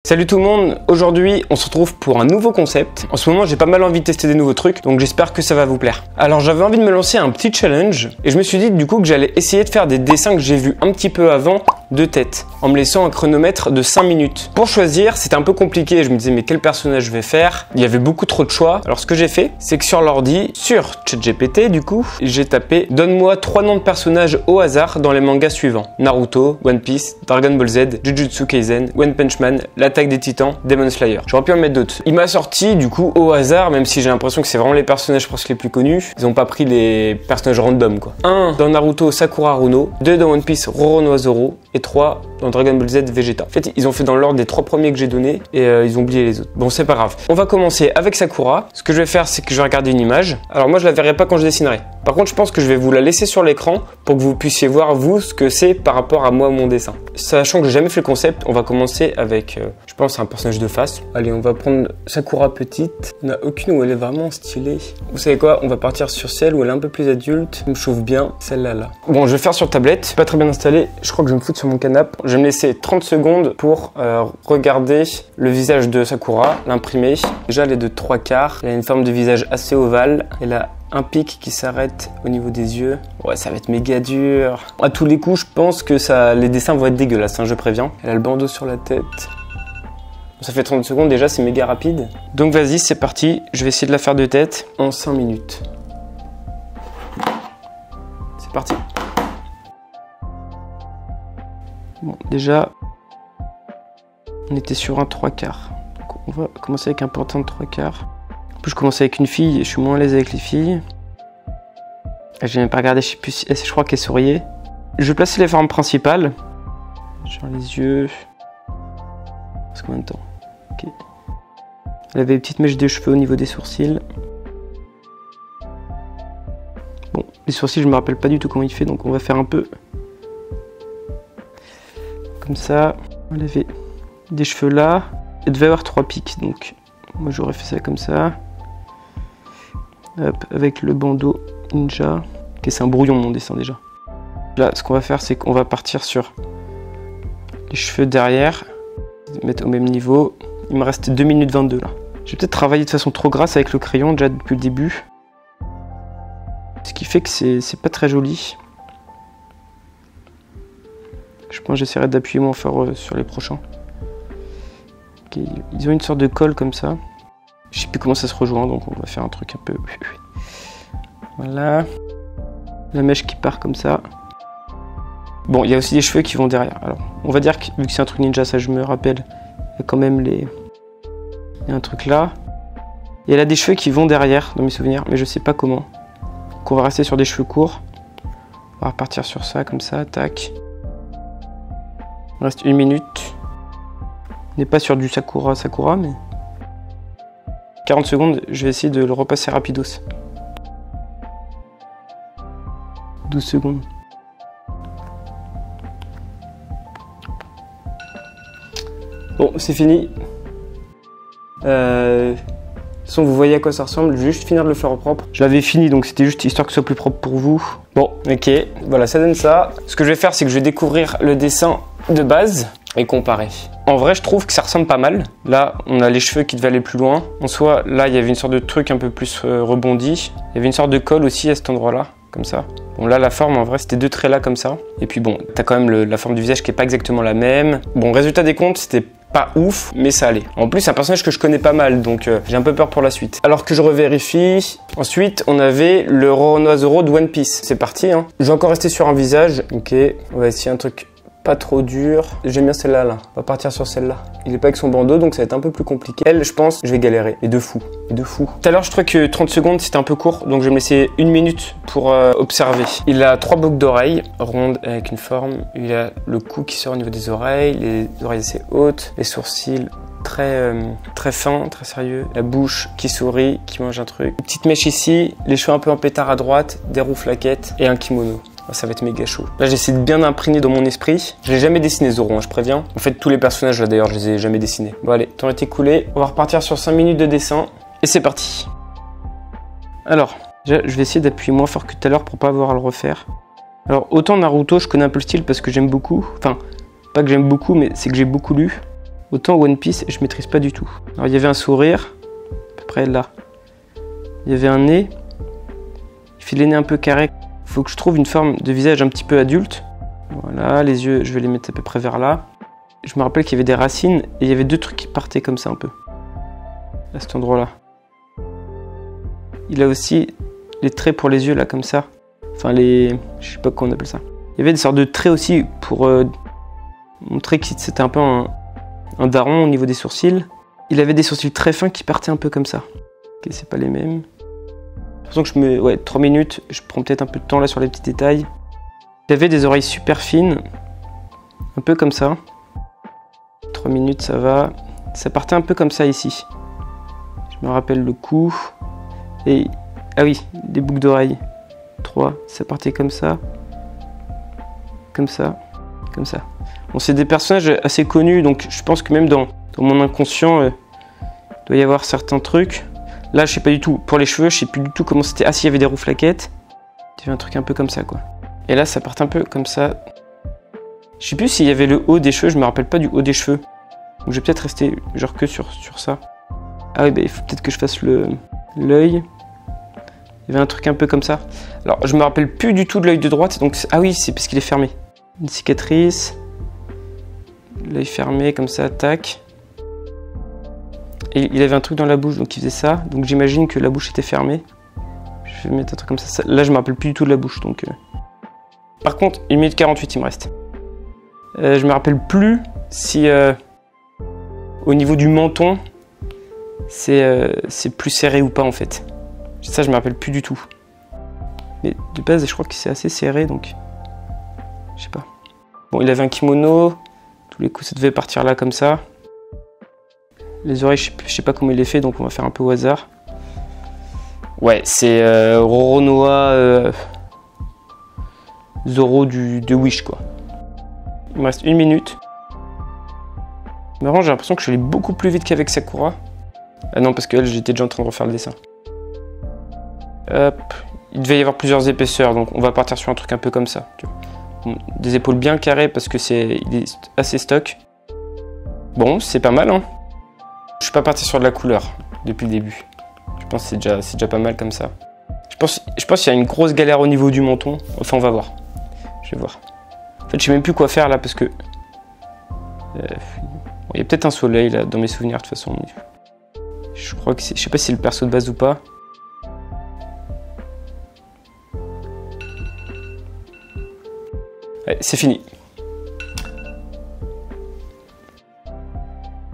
Salut tout le monde, aujourd'hui on se retrouve pour un nouveau concept. En ce moment j'ai pas mal envie de tester des nouveaux trucs, donc j'espère que ça va vous plaire. Alors j'avais envie de me lancer un petit challenge, et je me suis dit du coup que j'allais essayer de faire des dessins que j'ai vus un petit peu avant de tête, en me laissant un chronomètre de 5 minutes. Pour choisir, c'était un peu compliqué, je me disais mais quel personnage je vais faire? Il y avait beaucoup trop de choix. Alors ce que j'ai fait, c'est que sur l'ordi, sur ChatGPT du coup, j'ai tapé « Donne-moi 3 noms de personnages au hasard dans les mangas suivants. Naruto, One Piece, Dragon Ball Z, Jujutsu Kaisen, One Punch Man, L'Attaque des Titans, Demon Slayer. » J'aurais pu en mettre d'autres. Il m'a sorti du coup au hasard, même si j'ai l'impression que c'est vraiment les personnages presque les plus connus. Ils ont pas pris les personnages random quoi. 1 dans Naruto, Sakura Haruno, 2 dans One Piece, Roronoa Zoro, et 3 dans Dragon Ball Z, Vegeta. En fait, ils ont fait dans l'ordre des 3 premiers que j'ai donnés et ils ont oublié les autres. Bon, c'est pas grave. On va commencer avec Sakura. Ce que je vais faire, c'est que je vais regarder une image. Alors moi, je la verrai pas quand je dessinerai. Par contre, je pense que je vais vous la laisser sur l'écran pour que vous puissiez voir, vous, ce que c'est par rapport à moi, mon dessin. Sachant que j'ai jamais fait le concept, on va commencer avec, je pense, un personnage de face. Allez, on va prendre Sakura petite. Il n'y en a aucune où elle est vraiment stylée. Vous savez quoi? On va partir sur celle où elle est un peu plus adulte. Je me chauffe bien, celle-là, là. Bon, je vais faire sur tablette. Pas très bien installé. Je crois que je vais me foutre sur mon canapé. Je vais me laisser 30 secondes pour regarder le visage de Sakura, l'imprimer. Déjà, elle est de 3/4. Elle a une forme de visage assez ovale. Elle a un pic qui s'arrête au niveau des yeux. Ouais, ça va être méga dur. À tous les coups, je pense que les dessins vont être dégueulasses, hein, je préviens. Elle a le bandeau sur la tête. Ça fait 30 secondes déjà, c'est méga rapide. Donc vas-y, c'est parti. Je vais essayer de la faire de tête en 5 minutes. C'est parti. Bon, déjà, on était sur un 3/4. Donc on va commencer avec un portant de 3/4. En plus, je commence avec une fille et je suis moins à l'aise avec les filles. J'ai même pas regardé, je sais plus si... Je crois qu'elle souriait. Je vais placer les formes principales. Genre les yeux. C'est combien de temps? Ok. Elle avait des petites mèches de cheveux au niveau des sourcils. Bon, les sourcils, je me rappelle pas du tout comment il fait, donc on va faire un peu comme ça. Elle avait des cheveux là. Elle devait avoir 3 pics, donc moi j'aurais fait ça comme ça. Hop, avec le bandeau ninja. Ok, c'est un brouillon mon dessin déjà. Là, ce qu'on va faire, c'est qu'on va partir sur les cheveux derrière. Mettre au même niveau. Il me reste 2 minutes 22 là. J'ai peut-être travaillé de façon trop grasse avec le crayon déjà depuis le début. Ce qui fait que c'est pas très joli. Je pense que j'essaierai d'appuyer moins fort sur les prochains. Okay, ils ont une sorte de colle comme ça. Je sais plus comment ça se rejoint, donc on va faire un truc un peu... Voilà. La mèche qui part comme ça. Bon, il y a aussi des cheveux qui vont derrière. Alors, on va dire que vu que c'est un truc ninja, ça je me rappelle, il y a quand même les... Il y a un truc là. Et elle a des cheveux qui vont derrière, dans mes souvenirs, mais je sais pas comment. Donc on va rester sur des cheveux courts. On va repartir sur ça, comme ça, tac. Il reste 1 minute. On n'est pas sur du Sakura, mais... 40 secondes, je vais essayer de le repasser rapidos. 12 secondes. Bon, c'est fini. De toute façon, vous voyez à quoi ça ressemble. Je vais juste finir de le faire au propre. Je l'avais fini, donc c'était juste histoire que ce soit plus propre pour vous. Bon, ok. Voilà, ça donne ça. Ce que je vais faire, c'est que je vais découvrir le dessin de base et comparer. En vrai, je trouve que ça ressemble pas mal. Là, on a les cheveux qui devaient aller plus loin. En soi, là, il y avait une sorte de truc un peu plus rebondi. Il y avait une sorte de colle aussi à cet endroit-là, comme ça. Bon, là, la forme, en vrai, c'était 2 traits là, comme ça. Et puis bon, t'as quand même la forme du visage qui est pas exactement la même. Bon, résultat des comptes, c'était pas ouf, mais ça allait. En plus, c'est un personnage que je connais pas mal, donc j'ai un peu peur pour la suite. Alors que je revérifie. Ensuite, on avait le Roronoa Zoro de One Piece. C'est parti, hein. Je vais encore rester sur un visage. Ok, on va essayer un truc pas trop dur. J'aime bien celle-là, là. On va partir sur celle-là. Il est pas avec son bandeau, donc ça va être un peu plus compliqué. Elle, je pense, je vais galérer. Et de fou. Et de fou. Tout à l'heure, je trouvais que 30 secondes, c'était un peu court, donc je vais me laisser 1 minute pour observer. Il a 3 boucles d'oreilles, rondes avec une forme. Il a le cou qui sort au niveau des oreilles, les oreilles assez hautes, les sourcils très fins, très sérieux. La bouche qui sourit, qui mange un truc. Une petite mèche ici, les cheveux un peu en pétard à droite, des roues flaquettes et un kimono. Ça va être méga chaud. Là, j'essaie de bien imprégner dans mon esprit. Je l'ai jamais dessiné Zoro, hein, je préviens. En fait, tous les personnages là d'ailleurs, je les ai jamais dessinés. Bon allez, temps est écoulé. On va repartir sur 5 minutes de dessin. Et c'est parti. Alors, déjà, je vais essayer d'appuyer moins fort que tout à l'heure pour pas avoir à le refaire. Alors, autant Naruto, je connais un peu le style parce que j'aime beaucoup. Enfin, pas que j'aime beaucoup, mais c'est que j'ai beaucoup lu. Autant One Piece, je maîtrise pas du tout. Alors il y avait un sourire, à peu près là. Il y avait un nez. Il fait les nez un peu carré. Il faut que je trouve une forme de visage un petit peu adulte. Voilà, les yeux, je vais les mettre à peu près vers là. Je me rappelle qu'il y avait des racines et il y avait deux trucs qui partaient comme ça un peu. À cet endroit-là. Il a aussi les traits pour les yeux là comme ça. Enfin les... je sais pas comment on appelle ça. Il y avait des sortes de traits aussi pour montrer que c'était un peu un daron au niveau des sourcils. Il avait des sourcils très fins qui partaient un peu comme ça. Ok, c'est pas les mêmes. De toute façon que je me... Ouais, 3 minutes, je prends peut-être un peu de temps là sur les petits détails. Il avait des oreilles super fines. Un peu comme ça. 3 minutes, ça va. Ça partait un peu comme ça ici. Je me rappelle le cou. Et... ah oui, des boucles d'oreilles. 3, ça partait comme ça. Comme ça. Comme ça. Bon, c'est des personnages assez connus, donc je pense que même dans mon inconscient, il doit y avoir certains trucs. Là, je sais pas du tout. Pour les cheveux, je sais plus du tout comment c'était. Ah, si, il y avait des rouflaquettes. Il y avait un truc un peu comme ça, quoi. Et là, ça part un peu comme ça. Je sais plus s'il y avait le haut des cheveux. Je me rappelle pas du haut des cheveux. Donc, je vais peut-être rester genre que sur ça. Ah oui, bah, il faut peut-être que je fasse l'œil. Il y avait un truc un peu comme ça. Alors, je me rappelle plus du tout de l'œil de droite. Donc, ah oui, c'est parce qu'il est fermé. Une cicatrice. L'œil fermé, comme ça, tac. Et il avait un truc dans la bouche, donc il faisait ça. Donc j'imagine que la bouche était fermée. Je vais mettre un truc comme ça. Là, je me rappelle plus du tout de la bouche. Donc, Par contre, 1 minute 48, il me reste. Je me rappelle plus si au niveau du menton, c'est plus serré ou pas en fait. Ça, je me rappelle plus du tout. Mais de base, je crois que c'est assez serré, donc je sais pas. Bon, il avait un kimono. Tous les coups, ça devait partir là comme ça. Les oreilles, je sais pas comment il les fait, donc on va faire un peu au hasard. Ouais, c'est Roronoa Zoro de Wish, quoi. Il me reste 1 minute. Marrant, j'ai l'impression que je suis allé beaucoup plus vite qu'avec Sakura. Ah non, parce que elle, j'étais déjà en train de refaire le dessin. Hop. Il devait y avoir plusieurs épaisseurs, donc on va partir sur un truc un peu comme ça. Des épaules bien carrées parce que il est assez stock. Bon, c'est pas mal, hein. Je suis pas parti sur de la couleur depuis le début. Je pense que c'est déjà pas mal comme ça. Je pense qu'il y a une grosse galère au niveau du menton. Enfin, on va voir. Je vais voir. En fait, je sais même plus quoi faire là parce que... bon, il y a peut-être un soleil là dans mes souvenirs de toute façon. Je crois que c'est... Je sais pas si c'est le perso de base ou pas. Ouais, c'est fini.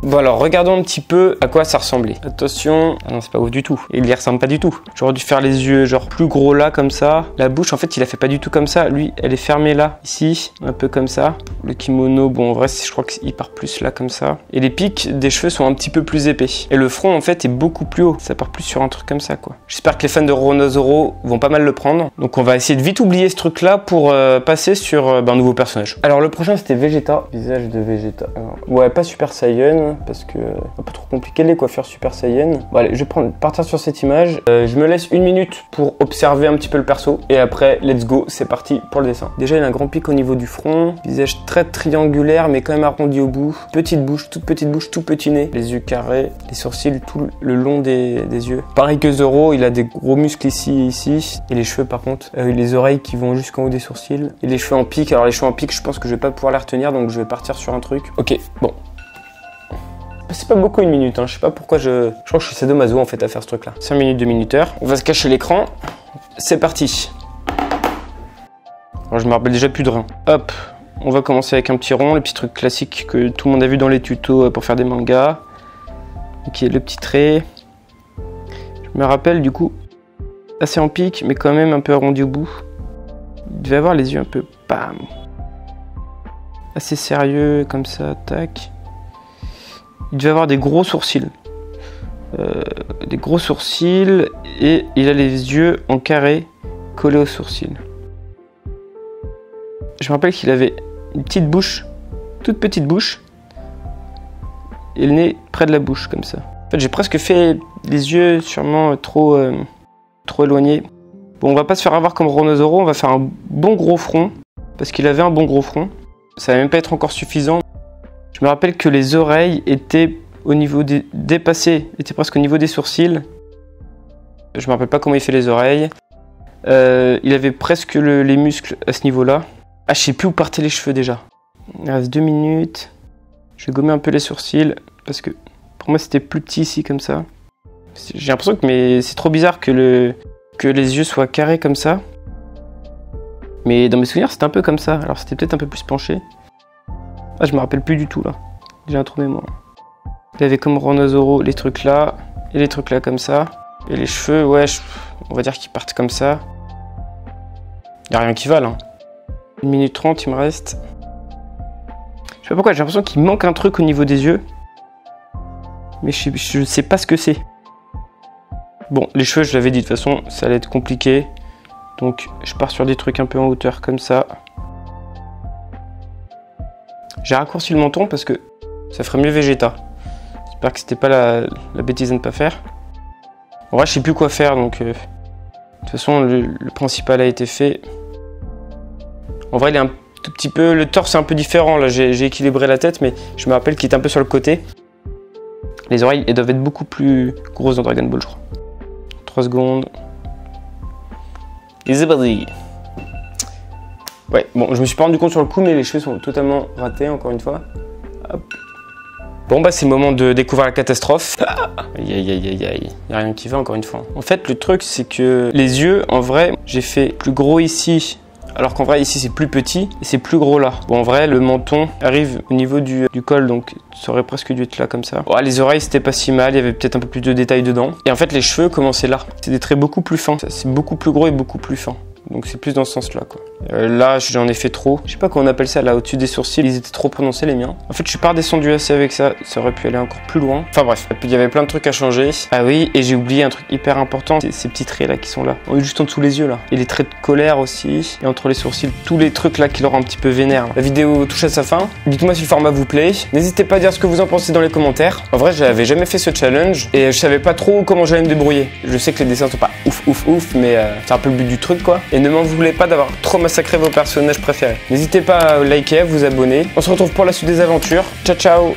Bon alors, regardons un petit peu à quoi ça ressemblait. Attention, ah non c'est pas ouf du tout. Il y ressemble pas du tout. J'aurais dû faire les yeux genre plus gros là comme ça. La bouche en fait il a fait pas du tout comme ça. Lui elle est fermée là, ici, un peu comme ça. Le kimono, bon en vrai je crois qu'il part plus là comme ça. Et les pics des cheveux sont un petit peu plus épais. Et le front en fait est beaucoup plus haut. Ça part plus sur un truc comme ça quoi. J'espère que les fans de Roronoa Zoro vont pas mal le prendre. Donc on va essayer de vite oublier ce truc là pour passer sur un nouveau personnage. Alors le prochain c'était Vegeta. Visage de Vegeta. Alors, ouais pas Super Saiyan. Parce que un peu trop compliqué les coiffures Super Saiyan. Bon allez, je vais partir sur cette image. Je me laisse 1 minute pour observer un petit peu le perso. Et après, let's go, c'est parti pour le dessin. Déjà, il a un grand pic au niveau du front. Visage très triangulaire, mais quand même arrondi au bout. Petite bouche, tout petit nez. Les yeux carrés, les sourcils tout le long des yeux. Pareil que Zoro, il a des gros muscles ici et ici. Et les cheveux par contre, les oreilles qui vont jusqu'en haut des sourcils. Et les cheveux en pic. Alors les cheveux en pic, je pense que je vais pas pouvoir les retenir, donc je vais partir sur un truc. Ok, bon. C'est pas beaucoup 1 minute, hein. Je sais pas pourquoi je crois que je suis sadomaso en fait à faire ce truc là. 5 minutes de minuteur. On va se cacher l'écran. C'est parti. Alors je me rappelle déjà plus de rien. Hop, on va commencer avec un petit rond, les petits trucs classiques que tout le monde a vu dans les tutos pour faire des mangas. Ok, le petit trait. Je me rappelle du coup assez en pic, mais quand même un peu arrondi au bout. Il devait avoir les yeux un peu bam. Assez sérieux comme ça, tac. Il devait avoir des gros sourcils. Et il a les yeux en carré collés aux sourcils. Je me rappelle qu'il avait une petite bouche, toute petite bouche, et le nez près de la bouche comme ça. En fait, j'ai presque fait les yeux sûrement trop éloignés. Bon, on va pas se faire avoir comme Roronoa Zoro, on va faire un bon gros front, parce qu'il avait un bon gros front. Ça va même pas être encore suffisant. Je Je me rappelle que les oreilles étaient au niveau des... dépassées, étaient presque au niveau des sourcils. Je me rappelle pas comment il fait les oreilles. Il avait presque les muscles à ce niveau-là. Ah, je sais plus où partaient les cheveux déjà. Il reste 2 minutes. Je vais gommer un peu les sourcils parce que pour moi c'était plus petit ici comme ça. J'ai l'impression que c'est trop bizarre que les yeux soient carrés comme ça. Mais dans mes souvenirs c'était un peu comme ça. Alors c'était peut-être un peu plus penché. Ah, je me rappelle plus du tout là. J'ai un trou de mémoire. Il avait comme Rhinosaurus les trucs là et les trucs là comme ça. Et les cheveux, ouais, on va dire qu'ils partent comme ça. Y a rien qui va là. 1 minute 30 il me reste. Je sais pas pourquoi, j'ai l'impression qu'il manque un truc au niveau des yeux. Mais je sais pas ce que c'est. Bon, les cheveux, je l'avais dit de toute façon, ça allait être compliqué. Donc je pars sur des trucs un peu en hauteur comme ça. J'ai raccourci le menton parce que ça ferait mieux Vegeta. J'espère que c'était pas la bêtise à ne pas faire. En vrai, je sais plus quoi faire, donc de toute façon, le principal a été fait. En vrai, il est un tout petit peu, le torse est un peu différent. Là, j'ai équilibré la tête, mais je me rappelle qu'il est un peu sur le côté. Les oreilles, elles doivent être beaucoup plus grosses dans Dragon Ball, je crois. 3 secondes. Et c'est parti. Ouais, bon, je me suis pas rendu compte sur le coup, mais les cheveux sont totalement ratés, encore une fois. Hop. Bon bah c'est le moment de découvrir la catastrophe. Aïe aïe aïe aïe aïe, y a rien qui va encore une fois. En fait le truc c'est que les yeux en vrai j'ai fait plus gros ici, alors qu'en vrai ici c'est plus petit et c'est plus gros là. Bon en vrai le menton arrive au niveau du col, donc ça aurait presque dû être là comme ça. Oh, les oreilles c'était pas si mal, il y avait peut-être un peu plus de détails dedans. Et en fait les cheveux commençaient là, c'est des traits beaucoup plus fins, c'est beaucoup plus gros et beaucoup plus fin. Donc c'est plus dans ce sens là quoi. Là j'en ai fait trop. Je sais pas comment on appelle ça là au-dessus des sourcils. Ils étaient trop prononcés les miens. En fait je suis pas redescendu assez avec ça. Ça aurait pu aller encore plus loin. Enfin bref. Et puis il y avait plein de trucs à changer. Ah oui, et j'ai oublié un truc hyper important. Ces petits traits là qui sont là. Juste en dessous les yeux là. Et les traits de colère aussi. Et entre les sourcils, tous les trucs là qui leur ont un petit peu vénère. La vidéo touche à sa fin. Dites-moi si le format vous plaît. N'hésitez pas à dire ce que vous en pensez dans les commentaires. En vrai j'avais jamais fait ce challenge. Et je savais pas trop comment j'allais me débrouiller. Je sais que les dessins sont pas ouf. Mais c'est un peu le but du truc quoi. Et ne m'en voulez pas d'avoir trop massacré vos personnages préférés. N'hésitez pas à liker, à vous abonner. On se retrouve pour la suite des aventures. Ciao ciao.